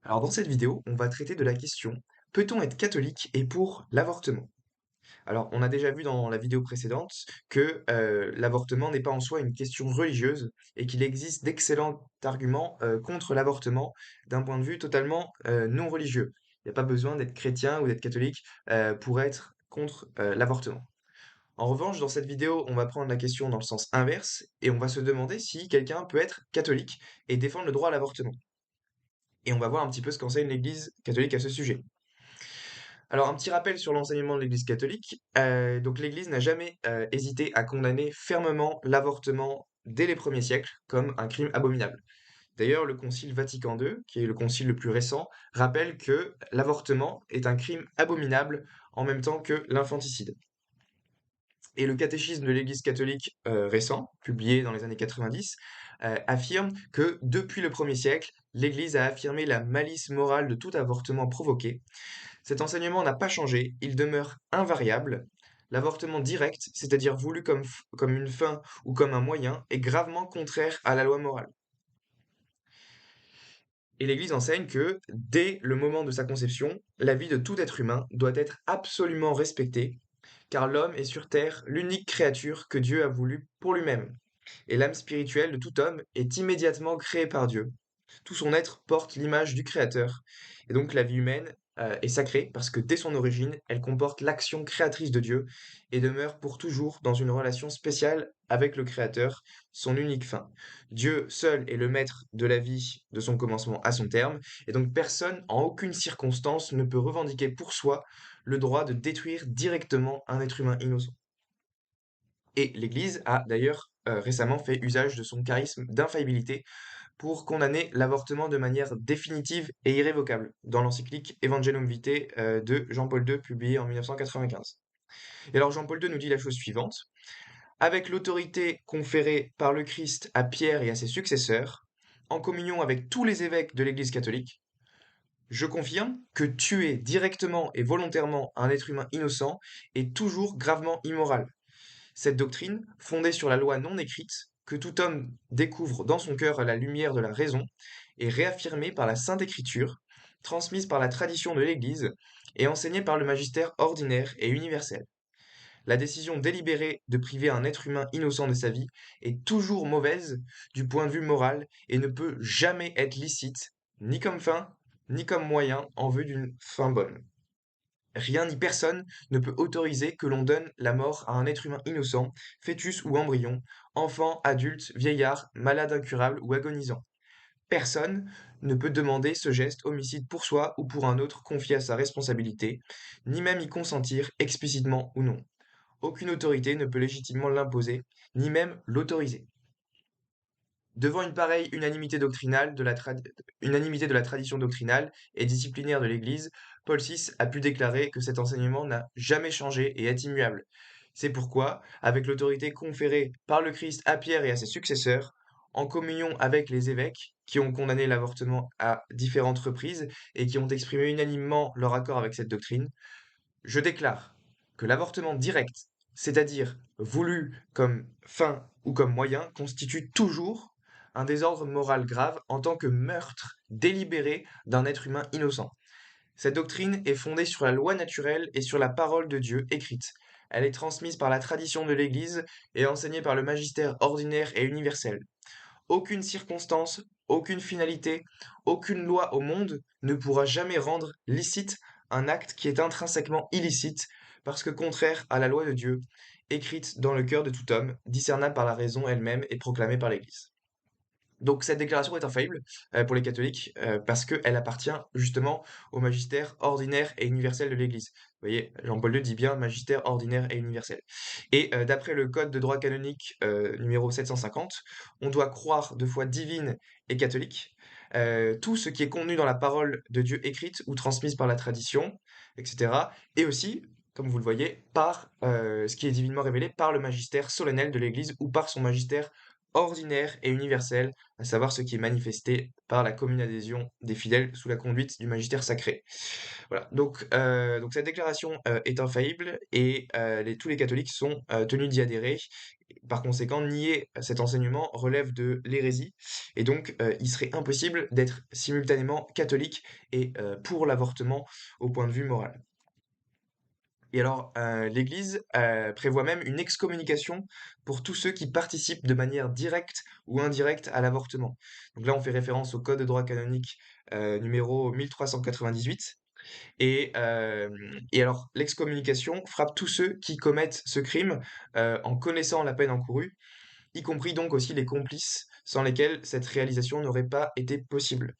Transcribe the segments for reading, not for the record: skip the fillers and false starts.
Alors dans cette vidéo, on va traiter de la question: peut-on être catholique et pour l'avortement? Alors on a déjà vu dans la vidéo précédente que l'avortement n'est pas en soi une question religieuse et qu'il existe d'excellents arguments contre l'avortement d'un point de vue totalement non religieux. Il n'y a pas besoin d'être chrétien ou d'être catholique pour être contre l'avortement. En revanche, dans cette vidéo, on va prendre la question dans le sens inverse et on va se demander si quelqu'un peut être catholique et défendre le droit à l'avortement. Et on va voir un petit peu ce qu'enseigne l'Église catholique à ce sujet. Alors, un petit rappel sur l'enseignement de l'Église catholique. Donc, l'Église n'a jamais hésité à condamner fermement l'avortement dès les premiers siècles comme un crime abominable. D'ailleurs, le Concile Vatican II, qui est le concile le plus récent, rappelle que l'avortement est un crime abominable en même temps que l'infanticide. Et le catéchisme de l'Église catholique récent, publié dans les années 90, affirme que depuis le premier siècle, l'Église a affirmé la malice morale de tout avortement provoqué. Cet enseignement n'a pas changé, il demeure invariable. L'avortement direct, c'est-à-dire voulu comme une fin ou comme un moyen, est gravement contraire à la loi morale. Et l'Église enseigne que, dès le moment de sa conception, la vie de tout être humain doit être absolument respectée, car l'homme est sur terre l'unique créature que Dieu a voulu pour lui-même. Et l'âme spirituelle de tout homme est immédiatement créée par Dieu. Tout son être porte l'image du Créateur. Et donc la vie humaine est sacrée parce que dès son origine, elle comporte l'action créatrice de Dieu et demeure pour toujours dans une relation spéciale avec le Créateur, son unique fin. Dieu seul est le maître de la vie de son commencement à son terme, et donc personne, en aucune circonstance, ne peut revendiquer pour soi le droit de détruire directement un être humain innocent. Et l'Église a d'ailleurs récemment fait usage de son charisme d'infaillibilité pour condamner l'avortement de manière définitive et irrévocable, dans l'encyclique Evangelum Vitae de Jean-Paul II, publiée en 1995. Et alors Jean-Paul II nous dit la chose suivante: avec l'autorité conférée par le Christ à Pierre et à ses successeurs, en communion avec tous les évêques de l'Église catholique, je confirme que tuer directement et volontairement un être humain innocent est toujours gravement immoral. Cette doctrine, fondée sur la loi non écrite, que tout homme découvre dans son cœur à la lumière de la raison, est réaffirmée par la Sainte Écriture, transmise par la tradition de l'Église et enseignée par le magistère ordinaire et universel. La décision délibérée de priver un être humain innocent de sa vie est toujours mauvaise du point de vue moral et ne peut jamais être licite, ni comme fin, ni comme moyen en vue d'une fin bonne. Rien ni personne ne peut autoriser que l'on donne la mort à un être humain innocent, fœtus ou embryon, enfant, adulte, vieillard, malade incurable ou agonisant. Personne ne peut demander ce geste homicide pour soi ou pour un autre confié à sa responsabilité, ni même y consentir explicitement ou non. Aucune autorité ne peut légitimement l'imposer, ni même l'autoriser. Devant une pareille unanimité de la tradition doctrinale et disciplinaire de l'Église, Paul VI a pu déclarer que cet enseignement n'a jamais changé et est immuable. C'est pourquoi, avec l'autorité conférée par le Christ à Pierre et à ses successeurs, en communion avec les évêques qui ont condamné l'avortement à différentes reprises et qui ont exprimé unanimement leur accord avec cette doctrine, je déclare que l'avortement direct, c'est-à-dire voulu comme fin ou comme moyen, constitue toujours un désordre moral grave en tant que meurtre délibéré d'un être humain innocent. Cette doctrine est fondée sur la loi naturelle et sur la parole de Dieu écrite. Elle est transmise par la tradition de l'Église et enseignée par le magistère ordinaire et universel. Aucune circonstance, aucune finalité, aucune loi au monde ne pourra jamais rendre licite un acte qui est intrinsèquement illicite, parce que contraire à la loi de Dieu, écrite dans le cœur de tout homme, discernable par la raison elle-même et proclamée par l'Église. Donc cette déclaration est infaillible pour les catholiques parce qu'elle appartient justement au magistère ordinaire et universel de l'Église. Vous voyez, Jean-Paul II dit bien magistère ordinaire et universel. Et d'après le Code de droit canonique numéro 750, on doit croire de foi divine et catholique tout ce qui est contenu dans la parole de Dieu écrite ou transmise par la tradition, etc. Et aussi, comme vous le voyez, par ce qui est divinement révélé par le magistère solennel de l'Église ou par son magistère ordinaire et universel, à savoir ce qui est manifesté par la commune adhésion des fidèles sous la conduite du magistère sacré. Voilà, donc cette déclaration est infaillible et tous les catholiques sont tenus d'y adhérer. Par conséquent, nier cet enseignement relève de l'hérésie et donc il serait impossible d'être simultanément catholique et pour l'avortement au point de vue moral. Et alors, l'Église prévoit même une excommunication pour tous ceux qui participent de manière directe ou indirecte à l'avortement. Donc là, on fait référence au Code de droit canonique numéro 1398. Et alors, l'excommunication frappe tous ceux qui commettent ce crime en connaissant la peine encourue, y compris donc aussi les complices sans lesquels cette réalisation n'aurait pas été possible.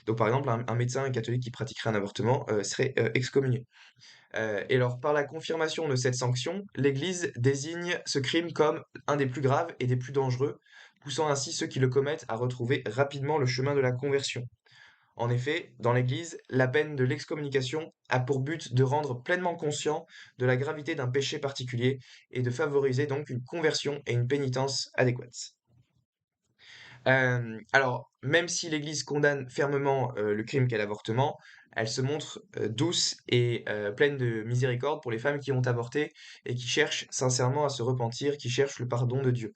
Donc par exemple, un médecin catholique qui pratiquerait un avortement serait excommunié. Et alors, par la confirmation de cette sanction, l'Église désigne ce crime comme un des plus graves et des plus dangereux, poussant ainsi ceux qui le commettent à retrouver rapidement le chemin de la conversion. En effet, dans l'Église, la peine de l'excommunication a pour but de rendre pleinement conscient de la gravité d'un péché particulier et de favoriser donc une conversion et une pénitence adéquates. Alors, même si l'Église condamne fermement le crime qu'est l'avortement, elle se montre douce et pleine de miséricorde pour les femmes qui ont avorté et qui cherchent sincèrement à se repentir, qui cherchent le pardon de Dieu.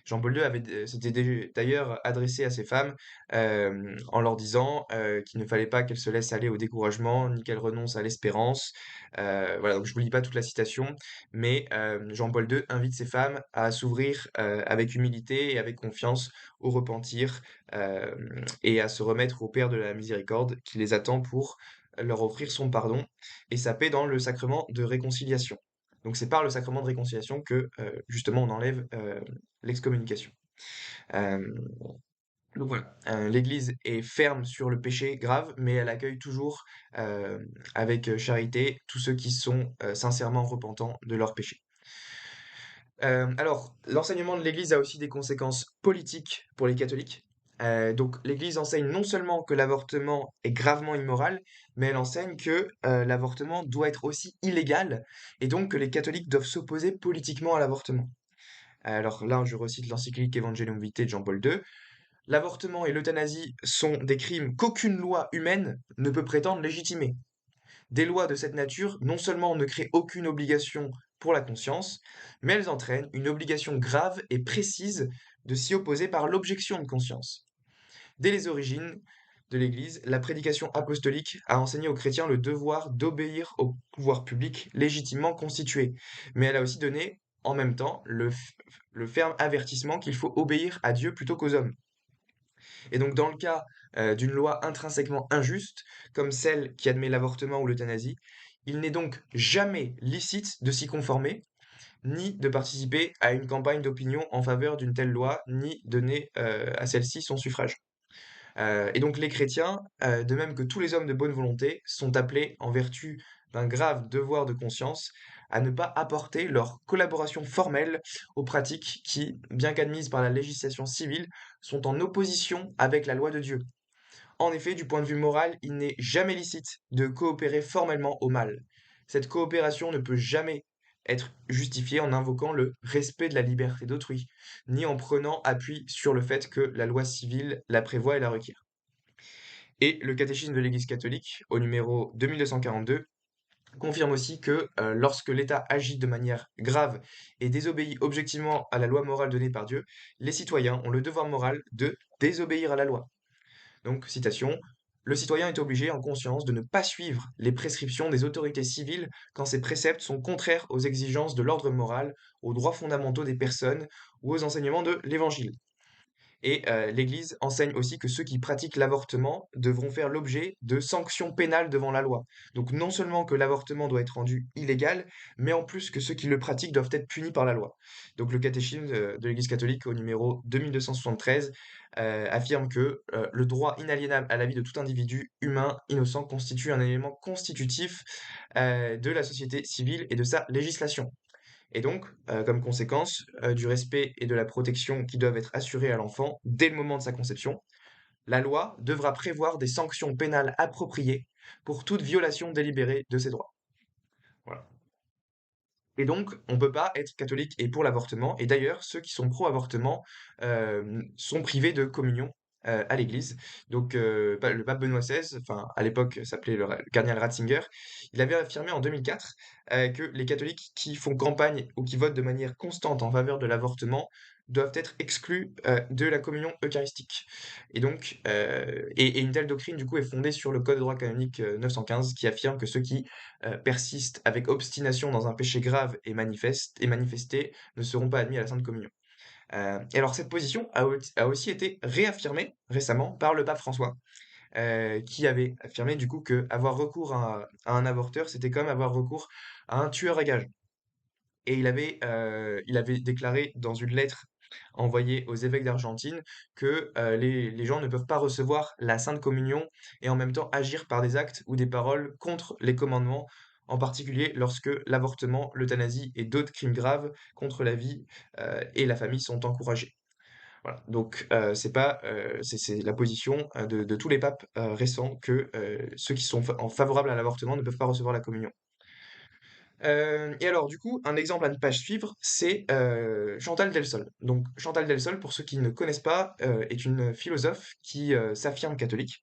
Jean-Paul II s'était d'ailleurs adressé à ces femmes en leur disant qu'il ne fallait pas qu'elles se laissent aller au découragement ni qu'elles renoncent à l'espérance. Voilà, donc je ne vous lis pas toute la citation, mais Jean-Paul II invite ces femmes à s'ouvrir avec humilité et avec confiance au repentir euh, et à se remettre au Père de la miséricorde qui les attend pour leur offrir son pardon et sa paix dans le sacrement de réconciliation. Donc c'est par le sacrement de réconciliation que justement on enlève l'excommunication. Euh, donc voilà, l'Église est ferme sur le péché grave, mais elle accueille toujours avec charité tous ceux qui sont sincèrement repentants de leurs péchés. Alors, l'enseignement de l'Église a aussi des conséquences politiques pour les catholiques. Donc, l'Église enseigne non seulement que l'avortement est gravement immoral, mais elle enseigne que l'avortement doit être aussi illégal, et donc que les catholiques doivent s'opposer politiquement à l'avortement. Alors là, je recite l'encyclique Evangelium Vitae de Jean-Paul II. L'avortement et l'euthanasie sont des crimes qu'aucune loi humaine ne peut prétendre légitimer. Des lois de cette nature non seulement ne créent aucune obligation pour la conscience, mais elles entraînent une obligation grave et précise de s'y opposer par l'objection de conscience. Dès les origines de l'Église, la prédication apostolique a enseigné aux chrétiens le devoir d'obéir au pouvoir public légitimement constitué, mais elle a aussi donné en même temps le ferme avertissement qu'il faut obéir à Dieu plutôt qu'aux hommes. Et donc, dans le cas d'une loi intrinsèquement injuste, comme celle qui admet l'avortement ou l'euthanasie, il n'est donc jamais licite de s'y conformer, ni de participer à une campagne d'opinion en faveur d'une telle loi, ni donner à celle-ci son suffrage. Et donc les chrétiens, de même que tous les hommes de bonne volonté, sont appelés, en vertu d'un grave devoir de conscience, à ne pas apporter leur collaboration formelle aux pratiques qui, bien qu'admises par la législation civile, sont en opposition avec la loi de Dieu. En effet, du point de vue moral, il n'est jamais licite de coopérer formellement au mal. Cette coopération ne peut jamais être justifiée en invoquant le respect de la liberté d'autrui, ni en prenant appui sur le fait que la loi civile la prévoit et la requiert. Et le catéchisme de l'Église catholique, au numéro 2242, confirme aussi que lorsque l'État agit de manière grave et désobéit objectivement à la loi morale donnée par Dieu, les citoyens ont le devoir moral de désobéir à la loi. Donc, citation, le citoyen est obligé en conscience de ne pas suivre les prescriptions des autorités civiles quand ces préceptes sont contraires aux exigences de l'ordre moral, aux droits fondamentaux des personnes ou aux enseignements de l'Évangile. Et l'Église enseigne aussi que ceux qui pratiquent l'avortement devront faire l'objet de sanctions pénales devant la loi. Donc non seulement que l'avortement doit être rendu illégal, mais en plus que ceux qui le pratiquent doivent être punis par la loi. Donc le catéchisme de l'Église catholique au numéro 2273 affirme que le droit inaliénable à la vie de tout individu humain innocent constitue un élément constitutif de la société civile et de sa législation. Et donc, comme conséquence du respect et de la protection qui doivent être assurés à l'enfant dès le moment de sa conception, la loi devra prévoir des sanctions pénales appropriées pour toute violation délibérée de ses droits. Voilà. Et donc, on peut pas être catholique et pour l'avortement. Et d'ailleurs, ceux qui sont pro-avortement sont privés de communion à l'Église. Donc, le pape Benoît XVI, enfin à l'époque s'appelait le cardinal Ratzinger, il avait affirmé en 2004 que les catholiques qui font campagne ou qui votent de manière constante en faveur de l'avortement doivent être exclus de la communion eucharistique. Et donc, et une telle doctrine du coup est fondée sur le Code de droit canonique 915 qui affirme que ceux qui persistent avec obstination dans un péché grave et manifesté ne seront pas admis à la Sainte Communion. Et alors cette position a aussi été réaffirmée récemment par le pape François, qui avait affirmé du coup que avoir recours à un avorteur, c'était comme avoir recours à un tueur à gages. Et il avait déclaré dans une lettre envoyée aux évêques d'Argentine que les gens ne peuvent pas recevoir la Sainte Communion et en même temps agir par des actes ou des paroles contre les commandements, en particulier lorsque l'avortement, l'euthanasie et d'autres crimes graves contre la vie et la famille sont encouragés. Voilà. Donc c'est la position de tous les papes récents que ceux qui sont favorables à l'avortement ne peuvent pas recevoir la communion. Et alors du coup, un exemple à ne pas suivre, c'est Chantal Delsol. Donc Chantal Delsol, pour ceux qui ne connaissent pas, est une philosophe qui s'affirme catholique.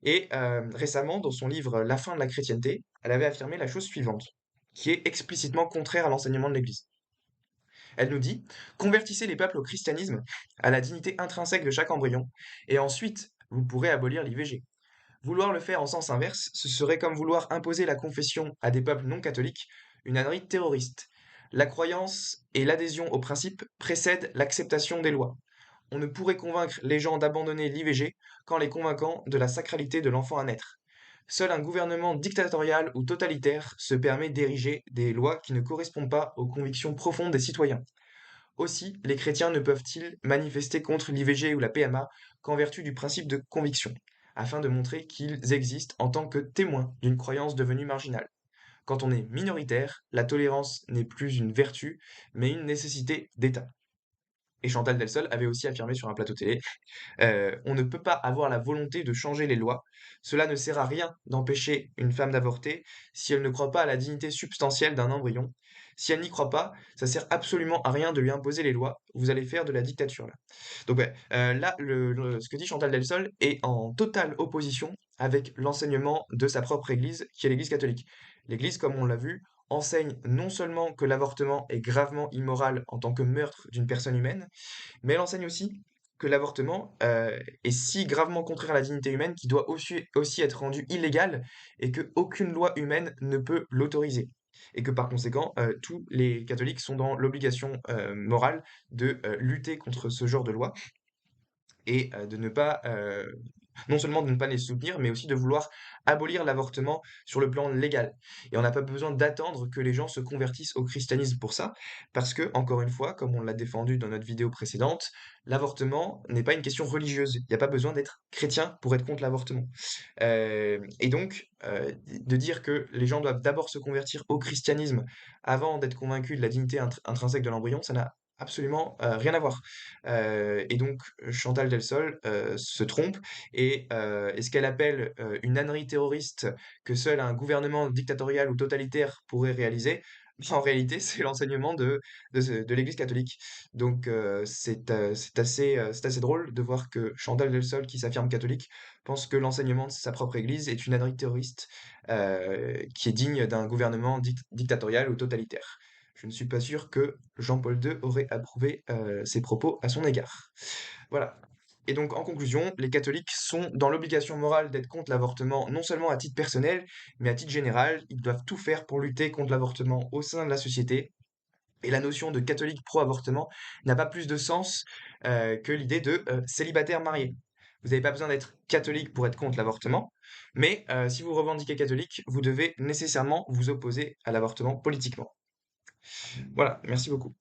Et récemment, dans son livre La fin de la chrétienté, elle avait affirmé la chose suivante, qui est explicitement contraire à l'enseignement de l'Église. Elle nous dit: convertissez les peuples au christianisme, à la dignité intrinsèque de chaque embryon, et ensuite vous pourrez abolir l'IVG. Vouloir le faire en sens inverse, ce serait comme vouloir imposer la confession à des peuples non catholiques, une ânerie terroriste. La croyance et l'adhésion aux principes précèdent l'acceptation des lois. On ne pourrait convaincre les gens d'abandonner l'IVG qu'en les convainquant de la sacralité de l'enfant à naître. Seul un gouvernement dictatorial ou totalitaire se permet d'ériger des lois qui ne correspondent pas aux convictions profondes des citoyens. Aussi, les chrétiens ne peuvent-ils manifester contre l'IVG ou la PMA qu'en vertu du principe de conviction, afin de montrer qu'ils existent en tant que témoins d'une croyance devenue marginale. Quand on est minoritaire, la tolérance n'est plus une vertu, mais une nécessité d'État. Et Chantal Delsol avait aussi affirmé sur un plateau télé: on ne peut pas avoir la volonté de changer les lois. Cela ne sert à rien d'empêcher une femme d'avorter si elle ne croit pas à la dignité substantielle d'un embryon. Si elle n'y croit pas, ça sert absolument à rien de lui imposer les lois. Vous allez faire de la dictature là. Donc ouais, là, ce que dit Chantal Delsol est en totale opposition avec l'enseignement de sa propre Église, qui est l'Église catholique. L'Église, comme on l'a vu, enseigne non seulement que l'avortement est gravement immoral en tant que meurtre d'une personne humaine, mais elle enseigne aussi que l'avortement est si gravement contraire à la dignité humaine qu'il doit aussi être rendu illégal et qu'aucune loi humaine ne peut l'autoriser. Et que par conséquent, tous les catholiques sont dans l'obligation morale de lutter contre ce genre de loi et de ne pas, non seulement de ne pas les soutenir, mais aussi de vouloir abolir l'avortement sur le plan légal. Et on n'a pas besoin d'attendre que les gens se convertissent au christianisme pour ça, parce que, encore une fois, comme on l'a défendu dans notre vidéo précédente, l'avortement n'est pas une question religieuse. Il n'y a pas besoin d'être chrétien pour être contre l'avortement. Et donc, de dire que les gens doivent d'abord se convertir au christianisme avant d'être convaincus de la dignité intrinsèque de l'embryon, ça n'a absolument rien à voir. Et donc, Chantal Delsol se trompe et ce qu'elle appelle une ânerie terroriste que seul un gouvernement dictatorial ou totalitaire pourrait réaliser, en réalité, c'est l'enseignement de l'Église catholique. Donc, c'est assez drôle de voir que Chantal Delsol, qui s'affirme catholique, pense que l'enseignement de sa propre Église est une ânerie terroriste qui est digne d'un gouvernement dictatorial ou totalitaire. Je ne suis pas sûr que Jean-Paul II aurait approuvé ces propos à son égard. Voilà. Et donc, en conclusion, les catholiques sont dans l'obligation morale d'être contre l'avortement, non seulement à titre personnel, mais à titre général. Ils doivent tout faire pour lutter contre l'avortement au sein de la société. Et la notion de catholique pro-avortement n'a pas plus de sens que l'idée de célibataire marié. Vous n'avez pas besoin d'être catholique pour être contre l'avortement, mais si vous revendiquez catholique, vous devez nécessairement vous opposer à l'avortement politiquement. Voilà, merci beaucoup.